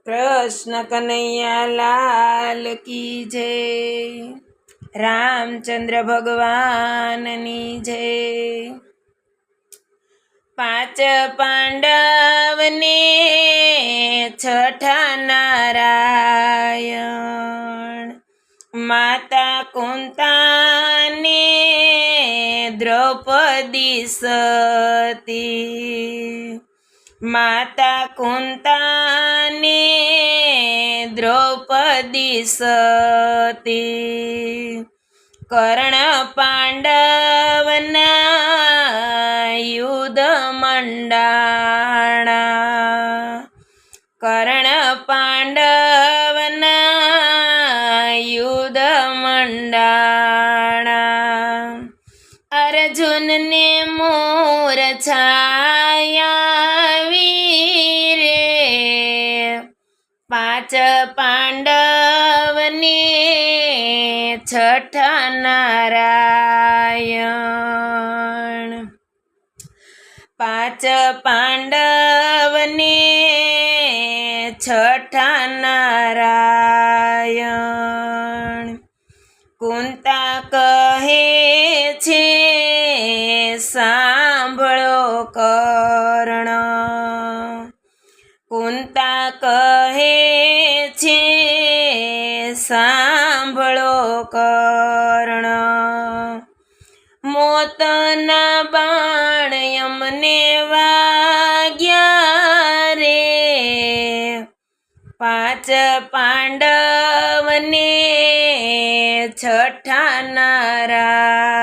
કૃષ્ણ કનૈયા લાલ કી જય, રામચંદ્ર ભગવાનની જય। પાંચ પાંડવને છઠ્ઠા નારાયણ, માતા કુંતાને દ્રૌપદી સતી, માતા કુંતાને દ્રૌપદી સતી, કર્ણ પાંડવના યુદ્ધ મંડાણા, કર્ણ પાંડવના યુદ્ધ મંડાણા, અર્જુનને મૂર્છાયા વીરે, પાંચ પાંડવને છઠ્ઠા નારાયણ, પાંચ પાંડવને છઠ્ઠા નારાયણ। કુંતા કહે છે સાંભળો કર્ણ, કુંતા કહે છે સાંભળો કર્ણ, મોતના બાણ અમને વાગ્યા રે, પાંચ પાંડવને છઠ્ઠા નારાયણ,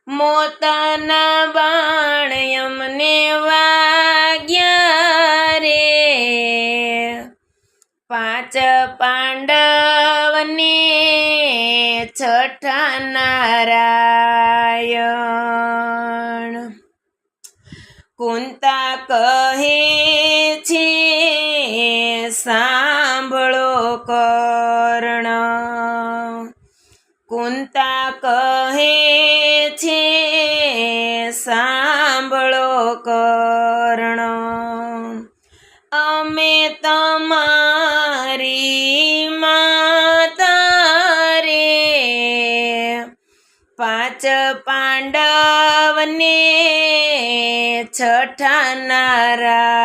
મોતના બાણ અમને વાગ્યા રે, પાંચ પાંડવને છઠ્ઠા નારાયણ। કુંતા કહે છે સાંભળો કર્ણ, કુંતા કહે છે સાંભળો કર્ણ, અમે તમારી માતા રે, પાંચ પાંડવને છઠ્ઠા નારાયણ,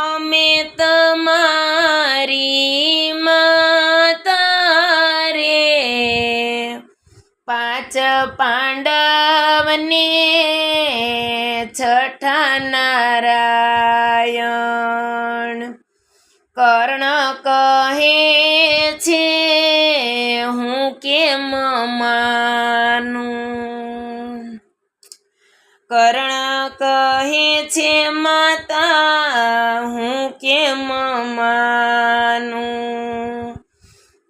અમે તમારી માતા રે, પાંચ પાંડવને છઠ્ઠા નારાયણ। કર્ણ કહે છે હું કેમ માનું, કર્ણ કહે છે માતા હું કેમ માનું,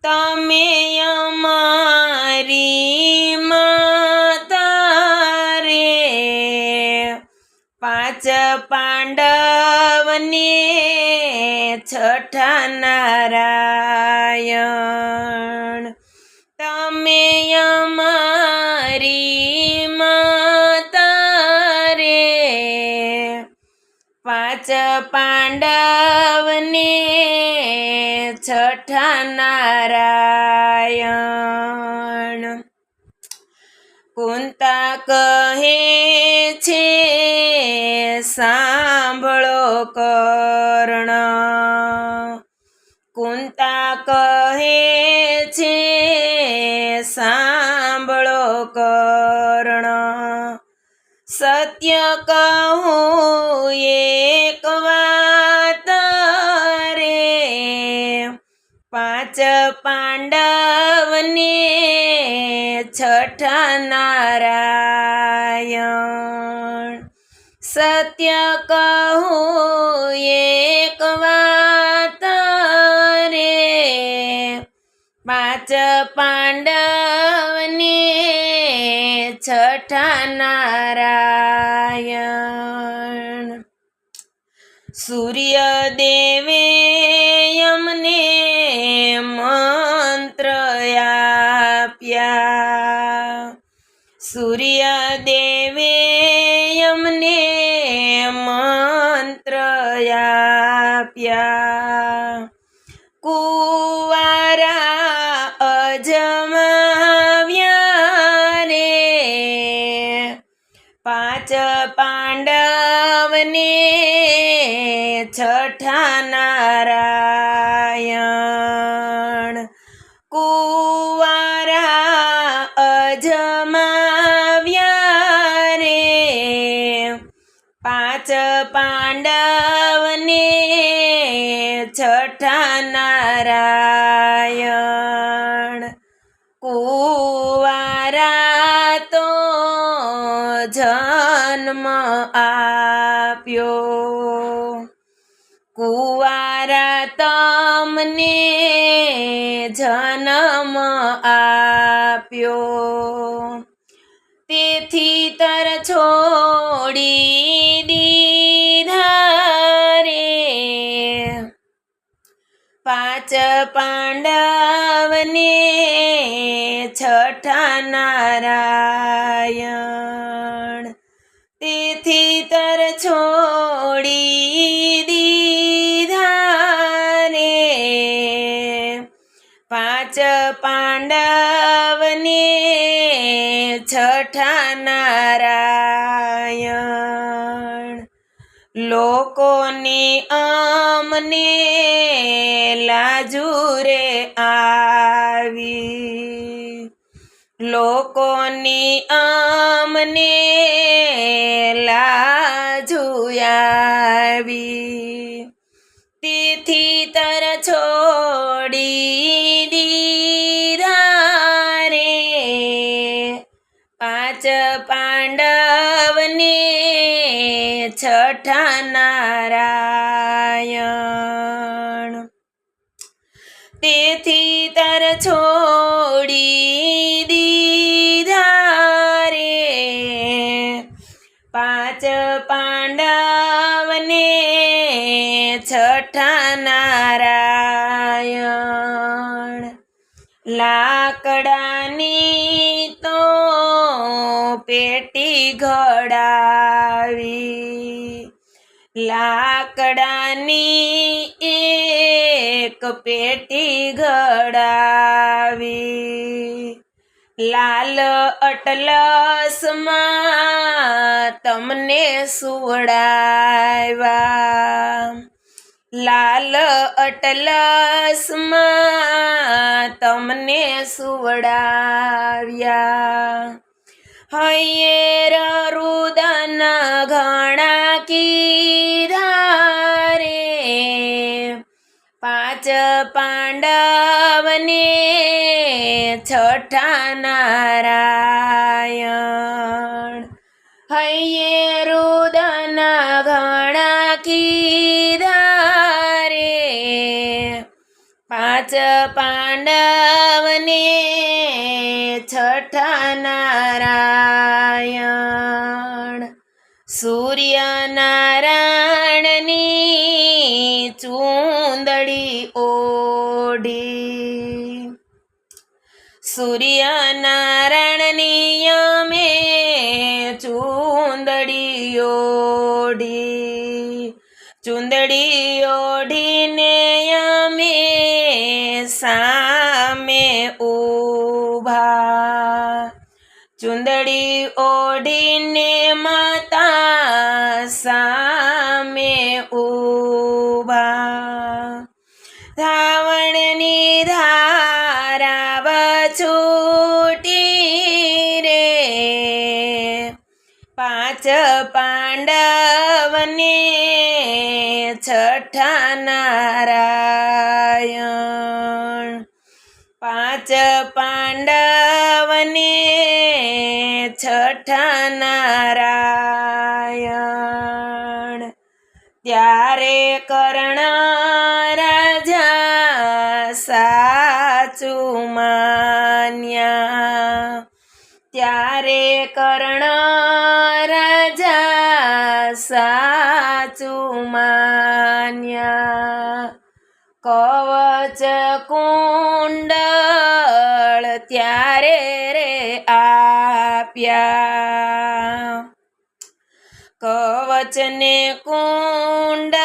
તમે અમારી માતા રે, પાંચ પાંડવને છઠ્ઠા નારાયણ, તમે અમારી માતા રે, પાંચ પાંડવને છઠ્ઠા નારાયણ। કુંતા કહે છે સાંભળો કર્ણ, કુંતા કહે છે સાંભળો કર્ણ, સત્ય કહું એક વાત રે, પાંચ પાંડવને છઠ્ઠા નારાયણ, સત્ય કહું એક વાત રે, પાંચ પાંડવને છઠ્ઠા નારાયણ। સૂર્યદેવે અમને મંત્ર આપ્યા, સૂર્યદેવે અમને મંત્ર આપ્યા. કુંવારા અજમાવ્યા રે પાંચ પાંડવને છઠ્ઠા નારાયણ. કુંવારા અજમાવ્યા રે પાંચ પાંડવને છઠ્ઠા નારાયણ. કુંવારા તો જન્મ આપ્યો. કુંવારા તમને જન્મ આપ્યો. તેથી તર છોડી દીધા રે પાંચ પાંડવને છઠ્ઠા નારાયણ. તેથી તર છોડી દીધા રે પાંચ પાંડવને છઠ્ઠા નારાયણ. લોકોની અમને લાજુ રે આવી. લોકોની અમને લાજુ આવી. તેથી તર છોડી દીધા રે પાંચ પાંડવને છઠ્ઠા નારાયણ. તેથી તર છોડી દીધા રે પાંચ પાંડવને છઠ્ઠા નારાયણ. લાકડાની તો પેટી ઘડાવી. લાકડાની એક પેટી ઘડાવી. લાલ અટલસમાં તમને સુવડાવ્યા. લાલ અટલસમાં તમને સુવડાવ્યા. હૈયેર રુદન ઘણા કીધા રે પાંચ પાંડવને છઠ્ઠા નારાયણ. હૈયે રુદન ઘણા કીધા રે પાંચ પાંડવને છઠ્ઠા નારાયણ. સૂર્યનારાયણની ચૂંદડી ઓઢી. સૂર્યનારાયણની અમે ચૂંદડી ઓઢી. ચૂંદડી ઓઢીને અમે સામે ઊભા. ચૂંદડી ઓઢીને માતા સામે ઊભા. ધાવણની ધારા વછૂટી રે પાંચ પાંડવને છઠ્ઠા નારાયણ. પાંચ પાંડવને છઠ્ઠા નારાયણ. ત્યારે કર્ણ રાજા સાચું માન્યા. ત્યારે કર્ણ રાજા સાચું માન્યા. કવચ કુંડળ ત્યારે રે આપ્યા. કવચ કવચને કુંડળ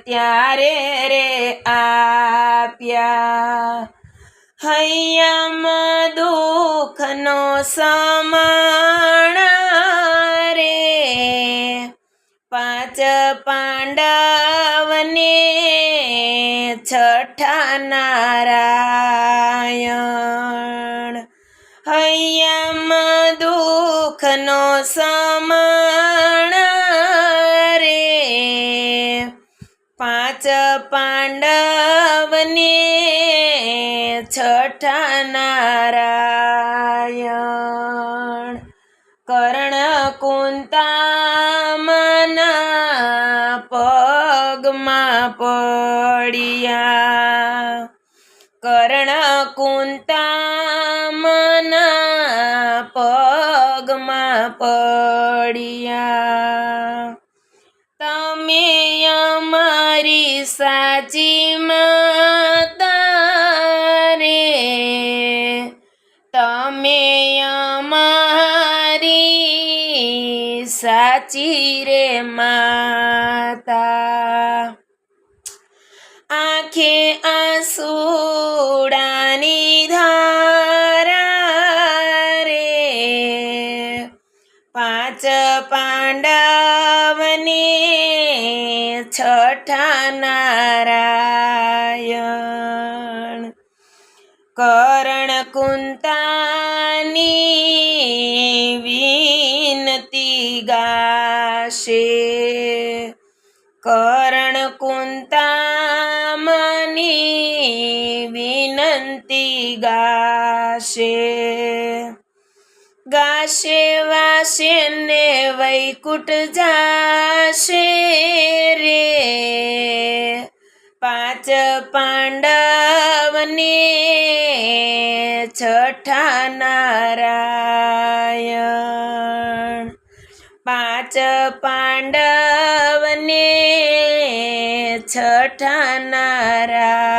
ત્યારે રે આપ્યા. હૈયામાં દુઃખનો સમાણ રે, પાંચ પાંડવને છઠ્ઠા નારાયણ. હૈયામાં દુઃખનો સમાણ રે, પાંચ પાંડવને છઠ્ઠા નારાયણ. કર્ણ કુંતામાના પગમાં પડ્યા. કર્ણ કુંતામાના પગમાં પડ્યા. તમે અમારી સાચી માતા રે, તમે અમારી સાચી રે માતા. આંખે આંસુડાની ધારા રે, પાંચ પાંડવને છઠ્ઠા નારાયણ. કર્ણ કુંતાની વિનતી ગાશે, કર્ણ કુંતામાની વિનંતી ગાશે. ગાશે વાશે ને વૈકુંઠ જાશે રે, પાંચ પાંડવને છઠ્ઠા નારાયણ. પાંચ પાંડવને છઠ્ઠા નારાયણ.